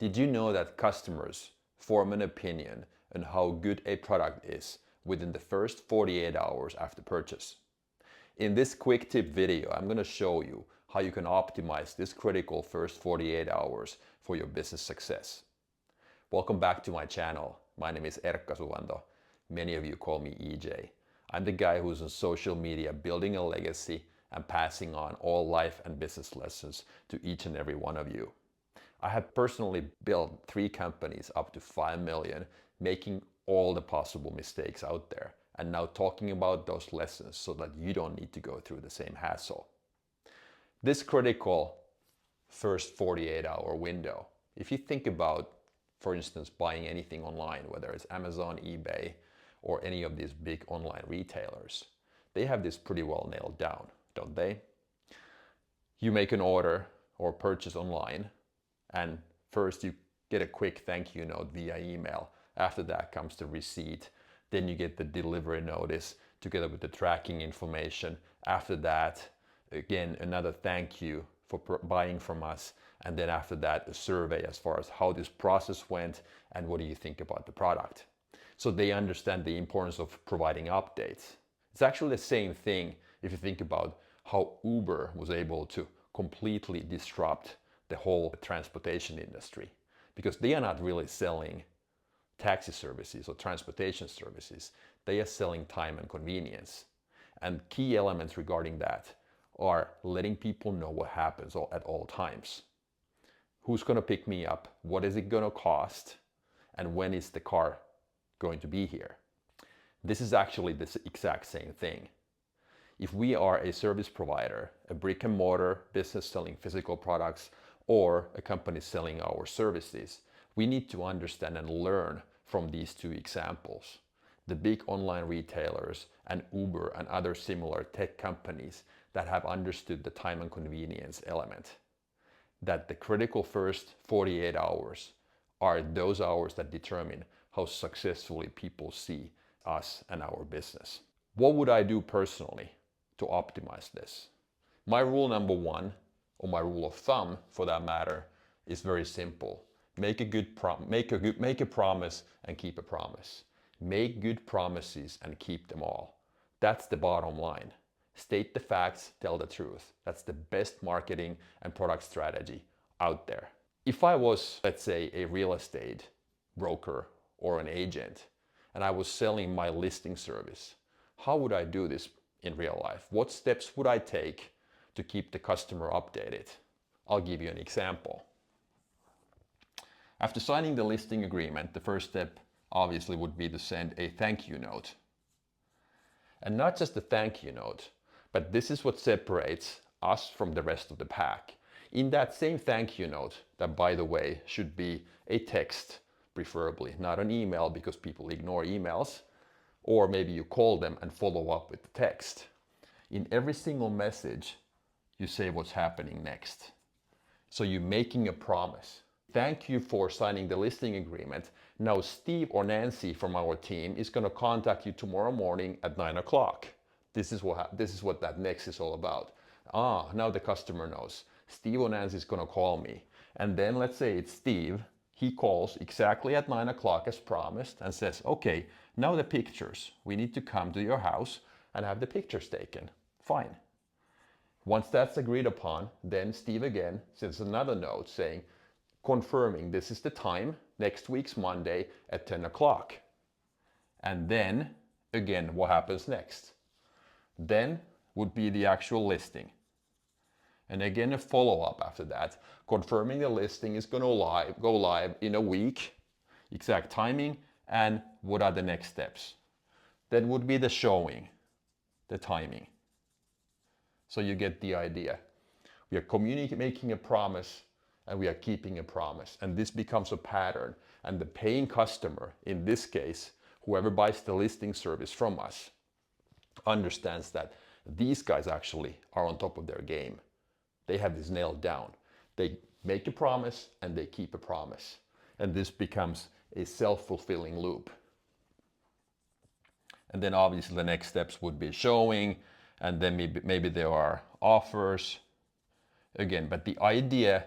Did you know that customers form an opinion on how good a product is within the first 48 hours after purchase? In this quick tip video, I'm going to show you how you can optimize this critical first 48 hours for your business success. Welcome back to my channel. My name is Erkka Suvanto. Many of you call me EJ. I'm the guy who's on social media building a legacy and passing on all life and business lessons to each and every one of you. I have personally built 3 companies up to 5 million, making all the possible mistakes out there, and now talking about those lessons so that you don't need to go through the same hassle. This critical first 48-hour window, if you think about, for instance, buying anything online, whether it's Amazon, eBay, or any of these big online retailers, they have this pretty well nailed down, don't they? You make an order or purchase online, and first you get a quick thank you note via email. After that comes the receipt. Then you get the delivery notice together with the tracking information. After that, again, another thank you for buying from us. And then after that, a survey as far as how this process went and what do you think about the product. So they understand the importance of providing updates. It's actually the same thing if you think about how Uber was able to completely disrupt the whole transportation industry, because they are not really selling taxi services or transportation services. They are selling time and convenience. And key elements regarding that are letting people know what happens at all times. Who's going to pick me up? What is it going to cost? And when is the car going to be here? This is actually the exact same thing. If we are a service provider, a brick and mortar business selling physical products, or a company selling our services, we need to understand and learn from these 2 examples. The big online retailers and Uber and other similar tech companies that have understood the time and convenience element. That the critical first 48 hours are those hours that determine how successfully people see us and our business. What would I do personally to optimize this? My rule number 1, or my rule of thumb for that matter, is very simple. Make a promise and keep a promise. Make good promises and keep them all. That's the bottom line. State the facts, tell the truth. That's the best marketing and product strategy out there. If I was, let's say, a real estate broker or an agent, and I was selling my listing service, how would I do this in real life? What steps would I take to keep the customer updated? I'll give you an example. After signing the listing agreement, the first step obviously would be to send a thank you note. And not just a thank you note, but this is what separates us from the rest of the pack. In that same thank you note, that by the way should be a text, preferably, not an email because people ignore emails, or maybe you call them and follow up with the text. In every single message, you say what's happening next. So you're making a promise. Thank you for signing the listing agreement. Now Steve or Nancy from our team is going to contact you tomorrow morning at 9 o'clock. This is what that next is all about. Now the customer knows. Steve or Nancy is going to call me. And then let's say it's Steve. He calls exactly at 9 o'clock as promised and says, okay, now the pictures. We need to come to your house and have the pictures taken. Fine. Once that's agreed upon, then Steve again sends another note saying, confirming this is the time, next week's Monday at 10 o'clock. And then, again, what happens next? Then would be the actual listing. And again, a follow-up after that, confirming the listing is going to go live in a week, exact timing, and what are the next steps. Then would be the showing, the timing. So you get the idea. We are making a promise and we are keeping a promise. And this becomes a pattern. And the paying customer, in this case, whoever buys the listing service from us, understands that these guys actually are on top of their game. They have this nailed down. They make a promise and they keep a promise. And this becomes a self-fulfilling loop. And then obviously the next steps would be showing, and then maybe there are offers again. But the idea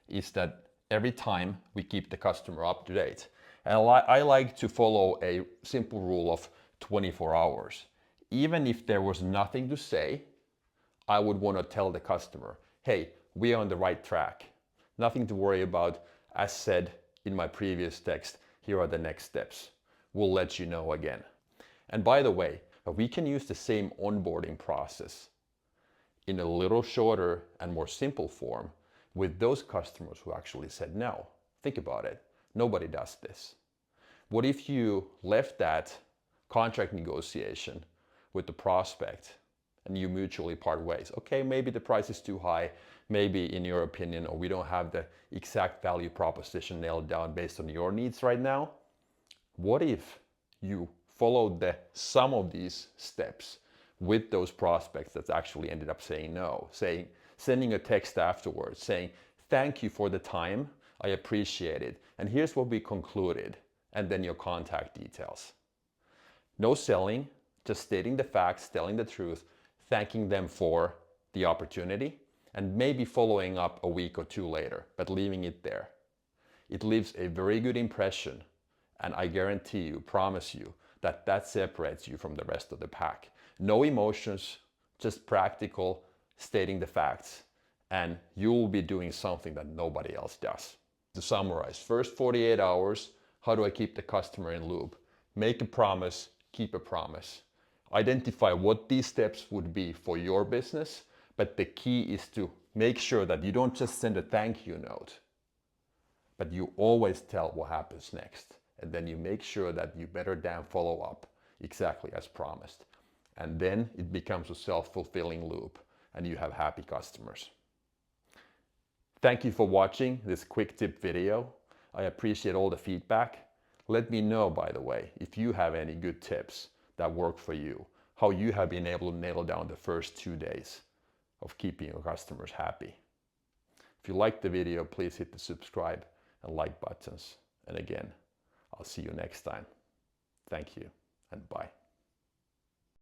is that every time we keep the customer up to date. And I like to follow a simple rule of 24 hours. Even if there was nothing to say, I would want to tell the customer, hey, we are on the right track. Nothing to worry about. As said in my previous text, here are the next steps. We'll let you know again. And by the way, we can use the same onboarding process in a little shorter and more simple form with those customers who actually said no. Think about it. Nobody does this. What if you left that contract negotiation with the prospect and you mutually part ways? Okay, maybe the price is too high, maybe in your opinion, or we don't have the exact value proposition nailed down based on your needs right now. What if you followed some of these steps with those prospects that actually ended up saying no, sending a text afterwards saying, thank you for the time, I appreciate it, and here's what we concluded, and then your contact details. No selling, just stating the facts, telling the truth, thanking them for the opportunity, and maybe following up a week or two later, but leaving it there. It leaves a very good impression, and I guarantee you, promise you, that separates you from the rest of the pack. No emotions, just practical, stating the facts, and you'll be doing something that nobody else does. To summarize, first 48 hours, how do I keep the customer in loop? Make a promise, keep a promise. Identify what these steps would be for your business, but the key is to make sure that you don't just send a thank you note, but you always tell what happens next. And then you make sure that you better damn follow up exactly as promised. And then it becomes a self-fulfilling loop and you have happy customers. Thank you for watching this quick tip video. I appreciate all the feedback. Let me know, by the way, if you have any good tips that work for you, how you have been able to nail down the first 2 days of keeping your customers happy. If you liked the video, please hit the subscribe and like buttons. And again, I'll see you next time. Thank you and bye.